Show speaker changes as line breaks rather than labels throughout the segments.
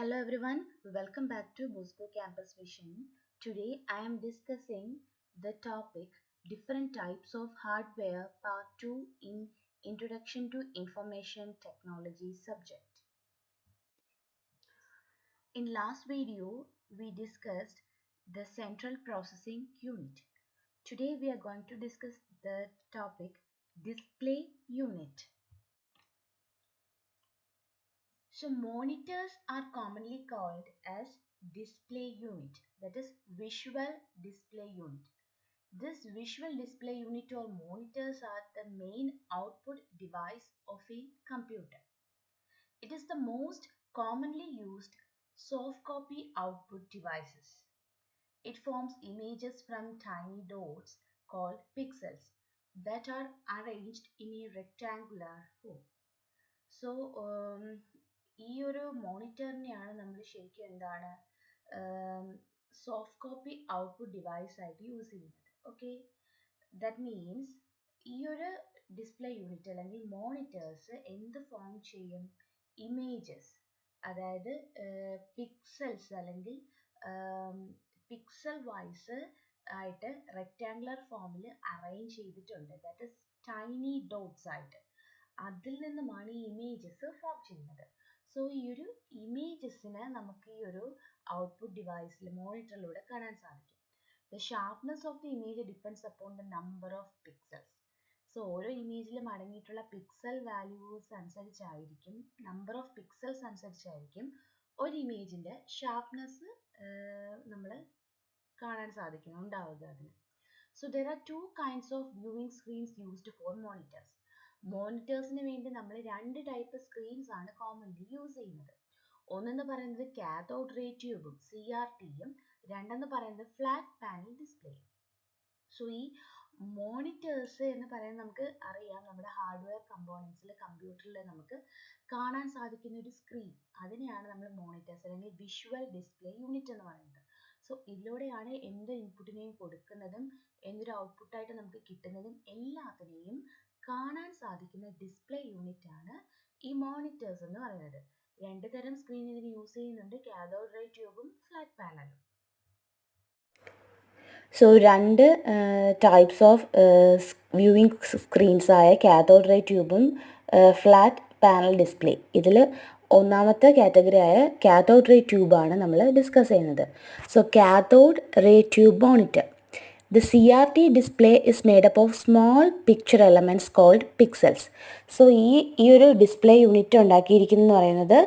Hello everyone, welcome back to Bosco Campus Vision. Today I am discussing the topic different types of hardware part 2 in Introduction to Information Technology subject. In last video we discussed the central processing unit. Today we are going to discuss the topic display unit. So monitors are commonly called as display unit, that is visual display unit. This visual display unit or monitors are the main output device of a computer. It is the most commonly used soft copy output devices. It forms images from tiny dots called pixels that are arranged in a rectangular form. So ഈ ഒരു മോണിറ്ററിനെയാണ് നമ്മൾ ശരിക്കും എന്താണ് soft copy output device ആയിട്ട് use ചെയ്യുന്നത്. Okay, that means ഈ ഒരു display unit അല്ലെങ്കിൽ മോണിറ്റേഴ്സ് എന്ത് ഫോം ചെയ്യും? ഇമേജസ്, അതായത് പിക്സൽസ് അല്ലെങ്കിൽ പിക്സൽ വൈസ് ആയിട്ട് റെക്റ്റാങ്കുലർ ഫോമിൽ അറേഞ്ച് ചെയ്തിട്ടുണ്ട്. ദാറ്റ് ഇസ് ടൈനി ഡോട്ട്സ് ആയിട്ട്. അതിൽ നിന്നുമാണ് ഈ ഇമേജസ് ഫോം ചെയ്യുന്നത്. സോ ഈ ഒരു ഇമേജസിനെ നമുക്ക് ഈ ഒരു ഔട്ട്പുട്ട് ഡിവൈസിൽ മോണിറ്ററിലൂടെ കാണാൻ സാധിക്കും. The sharpness of the image depends upon the number of pixels. So ഓരോ ഇമേജിലും അടങ്ങിയിട്ടുള്ള പിക്സൽ വാല്യൂസ് അനുസരിച്ചായിരിക്കും, നമ്പർ ഓഫ് പിക്സൽസ് അനുസരിച്ചായിരിക്കും ഒരു ഇമേജിൻ്റെ ഷാർപ്നെസ് നമ്മൾ കാണാൻ സാധിക്കുന്നു, ഉണ്ടാവുക അതിന്. So there are two kinds of viewing screens used for monitors. മോണിറ്റേഴ്സിന് വേണ്ടി നമ്മൾ രണ്ട് ടൈപ്പ് സ്ക്രീൻസ് ആണ് കോമൺലി യൂസ് ചെയ്യുന്നത്. ഒന്നെന്ന് പറയുന്നത് കാഥോഡ് റേ ട്യൂബും CRTയും, രണ്ടെന്ന് പറയുന്നത് ഫ്ലാറ്റ് പാനൽ ഡിസ്പ്ലേയും. സോ ഈ മോണിറ്റേഴ്സ് എന്ന് പറയുന്നത് നമുക്ക് അറിയാം, നമ്മുടെ ഹാർഡ്വെയർ കമ്പോണൻസിൽ കമ്പ്യൂട്ടറിൽ നമുക്ക് കാണാൻ സാധിക്കുന്ന ഒരു സ്ക്രീൻ, അതിനെയാണ് നമ്മൾ മോണിറ്റേഴ്സ് അല്ലെങ്കിൽ വിഷ്വൽ ഡിസ്പ്ലേ യൂണിറ്റ് എന്ന് പറയുന്നത്. സോ ഇതിലൂടെയാണ് എന്ത് ഇൻപുട്ടിനെയും കൊടുക്കുന്നതും എന്തൊരു ഔട്ട്പുട്ടായിട്ട് നമുക്ക് കിട്ടുന്നതും എല്ലാത്തിനെയും കാണാൻ സാധിക്കുന്ന ഡിസ്പ്ലേ യൂണിറ്റ് ആണ് ഈ മോണിറ്റേഴ്സ് എന്ന് പറയുന്നത്. രണ്ട് തരം സ്ക്രീൻ ഇതിന് യൂസ് ചെയ്യുന്നുണ്ട്, കാഥോഡ് റേ ട്യൂബും ഫ്ലാറ്റ് പാനലും. സോ രണ്ട് ടൈപ്സ് ഓഫ് വ്യൂവിംഗ് സ്ക്രീൻസ് ആയ കാഥോഡ് റേ ട്യൂബും ഫ്ലാറ്റ് പാനൽ ഡിസ്പ്ലേ, ഇതിൽ ഒന്നാമത്തെ കാറ്റഗറി ആയ കാഥോഡ് റേ ട്യൂബാണ് നമ്മൾ ഡിസ്കസ് ചെയ്യുന്നത്. So cathode ray tube monitor. The CRT display is made up of small picture elements called pixels. So ഈ ഒരു display unit ഉണ്ടാക്കിയിരിക്കുന്നത് പറയുന്നത്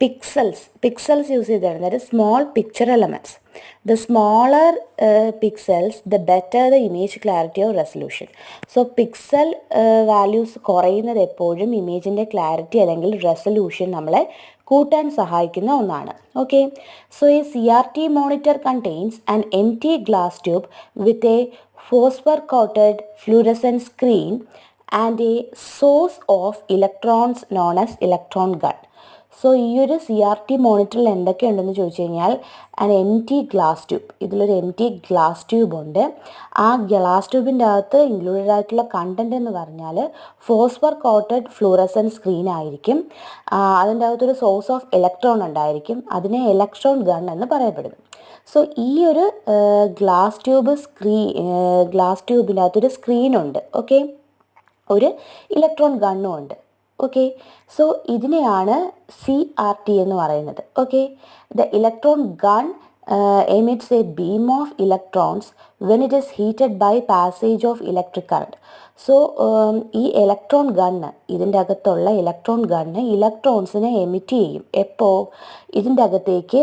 പിക്സൽസ് യൂസ് ചെയ്താണ്. That is small picture elements. The smaller pixels the better the image clarity or resolution. So pixel values കുറയുന്നത് എപ്പോഴും ഇമേജിൻ്റെ clarity അല്ലെങ്കിൽ resolution നമ്മളെ കൂട്ടാൻ സഹായിക്കുന്ന ഒന്നാണ്. ഓക്കെ, സോ ഈ CRT monitor contains an empty glass tube with a phosphor coated fluorescent screen and a source of electrons known as electron gun. So ഈ ഒരു CRT മോണിറ്ററിൽ എന്തൊക്കെയുണ്ടെന്ന് ചോദിച്ചു കഴിഞ്ഞാൽ ആൻ empty glass tube, ഇതിലൊരു empty glass tube ഉണ്ട്. ആ glass ട്യൂബിൻ്റെ അകത്ത് included ആയിട്ടുള്ള content എന്ന് പറഞ്ഞാൽ ഫോസ്ഫർ കോട്ടഡ് ഫ്ലൂറസെൻറ്റ് സ്ക്രീൻ ആയിരിക്കും. അതിൻ്റെ അകത്തൊരു സോഴ്സ് ഓഫ് ഇലക്ട്രോൺ ഉണ്ടായിരിക്കും, അതിനെ ഇലക്ട്രോൺ ഗൺ എന്ന് പറയപ്പെടുന്നു. സോ ഈ ഒരു ഗ്ലാസ് ട്യൂബിൻ്റെ അകത്തൊരു സ്ക്രീനുണ്ട്. ഓക്കെ, ഒരു ഇലക്ട്രോൺ ഗണ്ണും ഉണ്ട്. ഓക്കെ, സോ ഇതിനെയാണ് CRT എന്ന് പറയുന്നത്. Okay, the electron gun emits a beam of electrons when it is heated by passage of electric current. So ഈ ഇലക്ട്രോൺ ഗണ്ണ്, ഇതിൻ്റെ അകത്തുള്ള ഇലക്ട്രോൺ ഗണ്ണ് ഇലക്ട്രോൺസിനെ എമിറ്റ് ചെയ്യും. എപ്പോൾ? ഇതിൻ്റെ അകത്തേക്ക്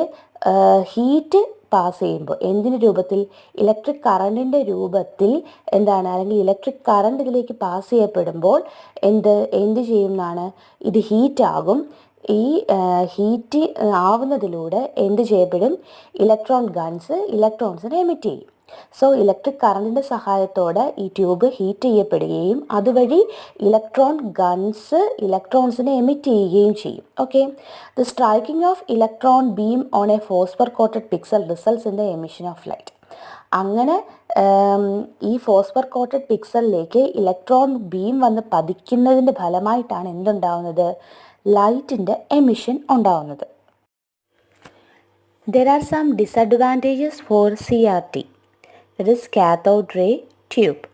ഹീറ്റ് പാസ് ചെയ്യുമ്പോൾ. എന്തിൻ്റെ രൂപത്തിൽ? ഇലക്ട്രിക് കറണ്ടിൻ്റെ രൂപത്തിൽ എന്താണ്, അല്ലെങ്കിൽ ഇലക്ട്രിക് കറണ്ട് ഇതിലേക്ക് പാസ് ചെയ്യപ്പെടുമ്പോൾ എന്ത് ചെയ്യുന്നതാണ്? ഇത് ഹീറ്റ് ആകും. ഈ ഹീറ്റ് ആവുന്നതിലൂടെ എന്ത് ചെയ്യപ്പെടും? ഇലക്ട്രോൺ ഗൺസ് ഇലക്ട്രോൺസിനെ എമിറ്റ് ചെയ്യും. സോ ഇലക്ട്രിക് കറണ്ടിൻ്റെ സഹായത്തോടെ ഈ ട്യൂബ് ഹീറ്റ് ചെയ്യപ്പെടുകയും അതുവഴി ഇലക്ട്രോൺ ഗൺസ് ഇലക്ട്രോൺസിനെ എമിറ്റ് ചെയ്യുകയും ചെയ്യും. Okay, the striking of electron beam on a phosphor coated pixel results in the emission of light. അങ്ങനെ ഈ ഫോസ്ഫർ കോട്ടഡ് പിക്സലിലേക്ക് ഇലക്ട്രോൺ ബീം വന്ന് പതിക്കുന്നതിൻ്റെ ഫലമായിട്ടാണ് എന്തുണ്ടാവുന്നത്? ലൈറ്റിൻ്റെ എമിഷൻ ഉണ്ടാവുന്നത്. There are some disadvantages for CRT, that is cathode ray tube.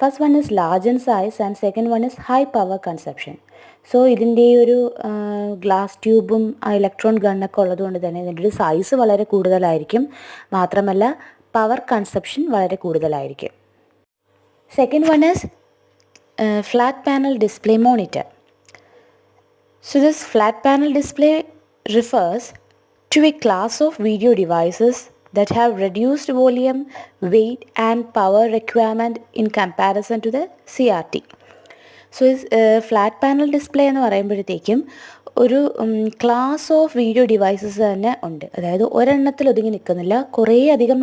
First one is large in size and second one is high power consumption. So ഇതിൻ്റെ ഒരു ഗ്ലാസ് ട്യൂബും ഇലക്ട്രോൺ ഗണ്ണൊക്കെ ഉള്ളതുകൊണ്ട് തന്നെ ഇതിൻ്റെ ഒരു സൈസ് വളരെ കൂടുതലായിരിക്കും, മാത്രമല്ല പവർ കൺസപ്ഷൻ വളരെ കൂടുതലായിരിക്കും. Second one is flat panel display monitor. So this flat panel display refers to a class of video devices that have reduced volume, weight and power requirement in comparison to the CRT. So flat panel display എന്ന് പറയുമ്പോഴത്തേക്കും ഒരു class of video devices തന്നെ ഉണ്ട്. അതായത് ഒരെണ്ണത്തിൽ ഒതുങ്ങി നിൽക്കുന്നില്ല, കുറേ അധികം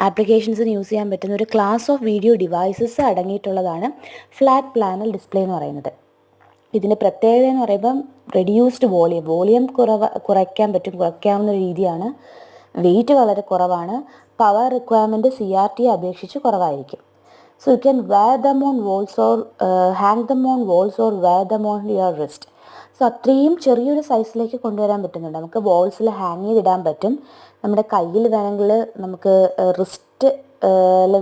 ആപ്ലിക്കേഷൻസിന് യൂസ് ചെയ്യാൻ പറ്റുന്ന ഒരു ക്ലാസ് ഓഫ് വീഡിയോ ഡിവൈസസ് അടങ്ങിയിട്ടുള്ളതാണ് ഫ്ലാറ്റ് പാനൽ ഡിസ്പ്ലേ എന്ന് പറയുന്നത്. ഇതിൻ്റെ പ്രത്യേകത എന്ന് പറയുമ്പം റെഡ്യൂസ്ഡ് വോളിയം കുറയ്ക്കാവുന്ന ഒരു രീതിയാണ്. വെയിറ്റ് വളരെ കുറവാണ്. പവർ റിക്വയർമെൻറ്റ് CRT അപേക്ഷിച്ച് കുറവായിരിക്കും. So you can wear them on walls or hang them on walls or wear them on your wrist. So അത്രയും ചെറിയൊരു സൈസിലേക്ക് കൊണ്ടുവരാൻ പറ്റുന്നുണ്ട്. നമുക്ക് വാൾസിൽ ഹാങ് ചെയ്തിടാൻ പറ്റും, നമ്മുടെ കയ്യിൽ വേണമെങ്കിൽ നമുക്ക് റിസ്റ്റ്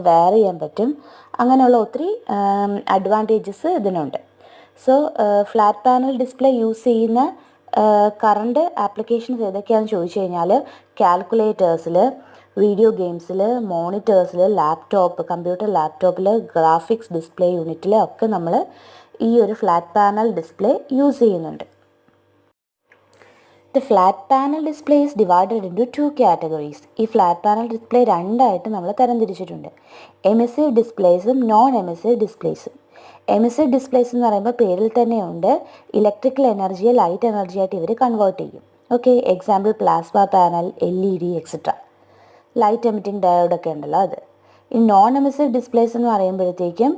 വെയർ ചെയ്യാൻ പറ്റും. അങ്ങനെയുള്ള ഒത്തിരി അഡ്വാൻറ്റേജസ് ഇതിനുണ്ട്. So flat panel display use ചെയ്യുന്ന കറണ്ട് ആപ്ലിക്കേഷൻസ് ഏതൊക്കെയാണെന്ന് ചോദിച്ചു കഴിഞ്ഞാൽ കാൽക്കുലേറ്റേഴ്സിൽ, വീഡിയോ ഗെയിംസിൽ, മോണിറ്റേഴ്സിൽ, കമ്പ്യൂട്ടർ ലാപ്ടോപ്പിൽ, ഗ്രാഫിക്സ് ഡിസ്പ്ലേ യൂണിറ്റിൽ ഒക്കെ നമ്മൾ ഈ ഒരു ഫ്ലാറ്റ് പാനൽ ഡിസ്പ്ലേ യൂസ് ചെയ്യുന്നുണ്ട്. The flat panel display is divided into 2 categories. ഈ ഫ്ലാറ്റ് പാനൽ ഡിസ്പ്ലേ രണ്ടായിട്ട് നമ്മൾ തരംതിരിച്ചിട്ടുണ്ട്. എമിസീവ് ഡിസ്പ്ലേസും നോൺ എമിസീവ് ഡിസ്പ്ലേസും. എമിസീവ് ഡിസ്പ്ലേസ് എന്ന് പറയുമ്പോൾ പേരിൽ തന്നെയുണ്ട്, ഇലക്ട്രിക്കൽ എനർജിയെ ലൈറ്റ് എനർജി ആയിട്ട് ഇവർ കൺവേർട്ട് ചെയ്യും. Okay, example plasma panel, LED etcetera. Light emitting ഡയോഡൊക്കെ ഉണ്ടല്ലോ അത്. ഈ നോൺ എമിസീവ് ഡിസ്പ്ലേസ് എന്ന് പറയുമ്പോഴത്തേക്കും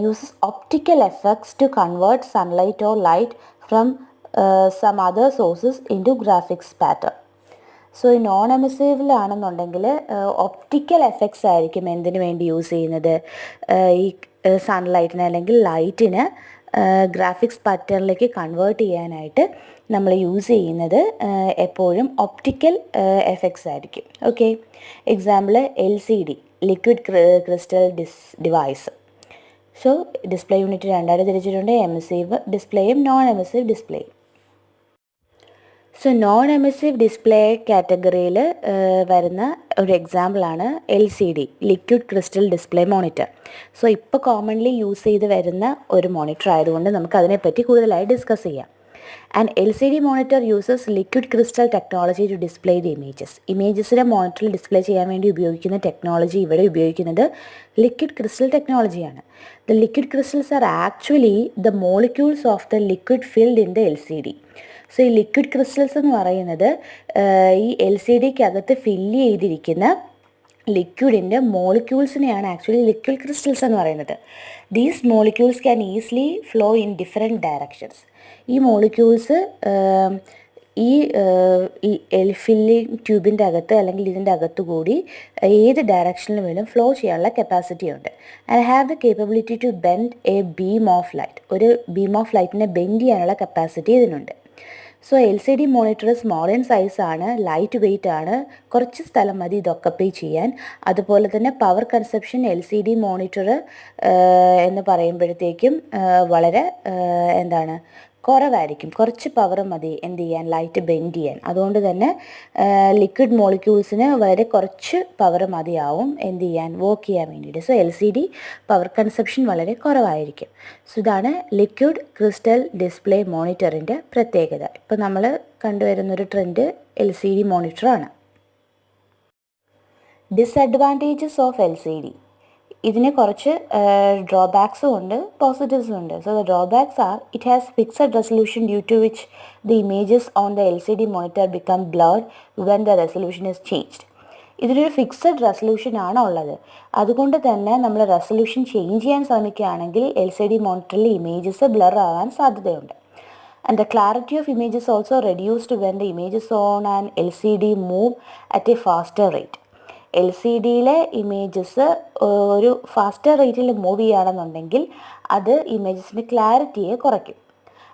uses optical effects to convert sunlight or light from some other sources into graphics pattern. So ഈ നോൺ എമിസീവിലാണെന്നുണ്ടെങ്കിൽ ഒപ്റ്റിക്കൽ എഫക്ട്സ് ആയിരിക്കും എന്തിനു വേണ്ടി യൂസ് ചെയ്യുന്നത്, ഈ സൺലൈറ്റിന് അല്ലെങ്കിൽ ലൈറ്റിന് ഗ്രാഫിക്സ് പാറ്റേണിലേക്ക് കൺവേർട്ട് ചെയ്യാനായിട്ട് നമ്മൾ യൂസ് ചെയ്യുന്നത് എപ്പോഴും ഒപ്റ്റിക്കൽ എഫക്ട്സ് ആയിരിക്കും. Okay, example LCD, liquid crystal device. So display unit രണ്ടായിട്ട് തിരിച്ചിട്ടുണ്ട്, എമിസീവ് ഡിസ്പ്ലേയും നോൺ എമിസീവ് ഡിസ്പ്ലേയും. സോ നോൺ എമിസീവ് ഡിസ്പ്ലേ കാറ്റഗറിയിൽ വരുന്ന ഒരു എക്സാമ്പിളാണ് LCD, liquid crystal display monitor. So ഇപ്പോൾ കോമൺലി യൂസ് ചെയ്ത് വരുന്ന ഒരു മോണിറ്റർ ആയതുകൊണ്ട് നമുക്ക് അതിനെപ്പറ്റി കൂടുതലായി ഡിസ്കസ് ചെയ്യാം. And LCD monitor uses liquid crystal technology to display the ഇമേജസിനെ മോണിറ്ററിൽ ഡിസ്പ്ലേ ചെയ്യാൻ വേണ്ടി ഉപയോഗിക്കുന്ന ടെക്നോളജി ഇവിടെ ഉപയോഗിക്കുന്നത് ലിക്വിഡ് ക്രിസ്റ്റൽ ടെക്നോളജിയാണ്. The liquid crystals are actually the molecules of the liquid filled in the LCD. So ഈ ലിക്വിഡ് ക്രിസ്റ്റൽസ് എന്ന് പറയുന്നത് ഈ LCDക്കകത്ത് ഫില്ല് ചെയ്തിരിക്കുന്ന ലിക്വിഡിൻ്റെ മോളിക്യൂൾസിനെയാണ് ആക്ച്വലി ലിക്വിഡ് ക്രിസ്റ്റൽസ് എന്ന് പറയുന്നത്. These molecules can easily flow in different directions. ഈ മോളിക്യൂൾസ് ഈ ഫില്ലിംഗ് ട്യൂബിൻ്റെ അകത്ത് അല്ലെങ്കിൽ ഇതിൻ്റെ അകത്ത് കൂടി ഏത് ഡയറക്ഷനിൽ വേണം ഫ്ലോ ചെയ്യാനുള്ള കപ്പാസിറ്റി ഉണ്ട്. And have the capability to bend a beam of light. ഒരു ബീം ഓഫ് ലൈറ്റിനെ ബെൻഡ് ചെയ്യാനുള്ള കപ്പാസിറ്റി ഇതിനുണ്ട്. So LCD monitor small in സൈസാണ്, ലൈറ്റ് വെയ്റ്റ് ആണ്, കുറച്ച് സ്ഥലം മതി ഇത് ഒക്കപ്പേ ചെയ്യാൻ. അതുപോലെ തന്നെ പവർ കൺസപ്ഷൻ LCD മോണിറ്റർ എന്ന് പറയുമ്പോഴത്തേക്കും വളരെ കുറവായിരിക്കും. കുറച്ച് പവർ മതി എന്ത് ചെയ്യാൻ, ലൈറ്റ് ബെൻഡ് ചെയ്യാൻ. അതുകൊണ്ട് തന്നെ ലിക്വിഡ് മോളിക്യൂൾസിന് വളരെ കുറച്ച് പവർ മതിയാവും എന്ത് ചെയ്യാൻ, വർക്ക് ചെയ്യാൻ വേണ്ടിയിട്ട്. സോ LCD പവർ കൺസപ്ഷൻ വളരെ കുറവായിരിക്കും. സോ ഇതാണ് ലിക്വിഡ് ക്രിസ്റ്റൽ ഡിസ്പ്ലേ മോണിറ്ററിൻ്റെ പ്രത്യേകത. ഇപ്പോൾ നമ്മൾ കണ്ടുവരുന്നൊരു ട്രെൻഡ് LCD മോണിറ്ററാണ്. Disadvantages of LCD. ഇതിന് കുറച്ച് ഡ്രോബാക്സും ഉണ്ട്, പോസിറ്റീവ്സും ഉണ്ട്. So the drawbacks are, it has fixed resolution due to which the images on the LCD monitor become blurred when the resolution is changed. ഇതിനൊരു ഫിക്സഡ് റെസൊല്യൂഷൻ ആണ് ഉള്ളത്. അതുകൊണ്ട് തന്നെ നമ്മൾ റെസൊല്യൂഷൻ ചേഞ്ച് ചെയ്യാൻ ശ്രമിക്കുകയാണെങ്കിൽ LCD മോണിറ്ററിൽ ഇമേജസ് ബ്ലർ ആവാൻ സാധ്യതയുണ്ട്. And the clarity of images also reduced when the images on an LCD move at a faster rate. LCDയിലെ ഇമേജസ് ഒരു ഫാസ്റ്റർ റേറ്റിൽ മൂവ് ചെയ്യുകയാണെന്നുണ്ടെങ്കിൽ അത് ഇമേജസിൻ്റെ ക്ലാരിറ്റിയെ കുറയ്ക്കും.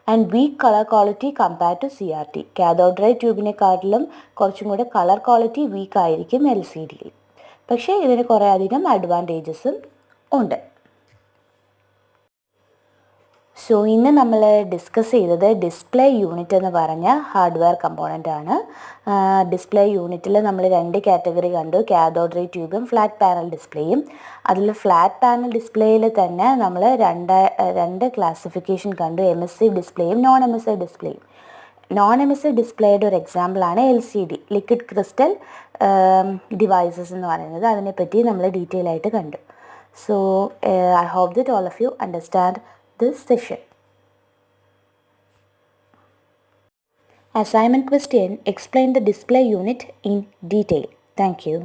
And weak colour quality compare to CRT. Cathode ray ട്യൂബിനെക്കാട്ടിലും കുറച്ചും കൂടെ കളർ ക്വാളിറ്റി വീക്ക് ആയിരിക്കും LCDയിൽ. പക്ഷേ ഇതിന് കുറേ അധികം അഡ്വാൻറ്റേജസും ഉണ്ട്. സോ ഇന്ന് നമ്മൾ ഡിസ്കസ് ചെയ്തത് ഡിസ്പ്ലേ യൂണിറ്റ് എന്ന് പറഞ്ഞ ഹാർഡ്വെയർ കമ്പോണൻ്റ് ആണ്. ഡിസ്പ്ലേ യൂണിറ്റിൽ നമ്മൾ 2 കാറ്റഗറി കണ്ടു, കാഥോഡ് റേ ട്യൂബും ഫ്ലാറ്റ് പാനൽ ഡിസ്പ്ലേയും. അതിൽ ഫ്ലാറ്റ് പാനൽ ഡിസ്പ്ലേയിൽ തന്നെ നമ്മൾ രണ്ട് ക്ലാസിഫിക്കേഷൻ കണ്ടു, എമിസീവ് ഡിസ്പ്ലേയും നോൺ എമിസീവ് ഡിസ്പ്ലേയും. നോൺ എമിസീവ് ഡിസ്പ്ലേയുടെ ഒരു എക്സാമ്പിളാണ് LCD, ലിക്വിഡ് ക്രിസ്റ്റൽ ഡിവൈസസ് എന്ന് പറയുന്നത്. അതിനെപ്പറ്റി നമ്മൾ ഡീറ്റെയിൽ ആയിട്ട് കണ്ടു. So I hope that all of you understand this session. Assignment question: explain the display unit in detail. Thank you.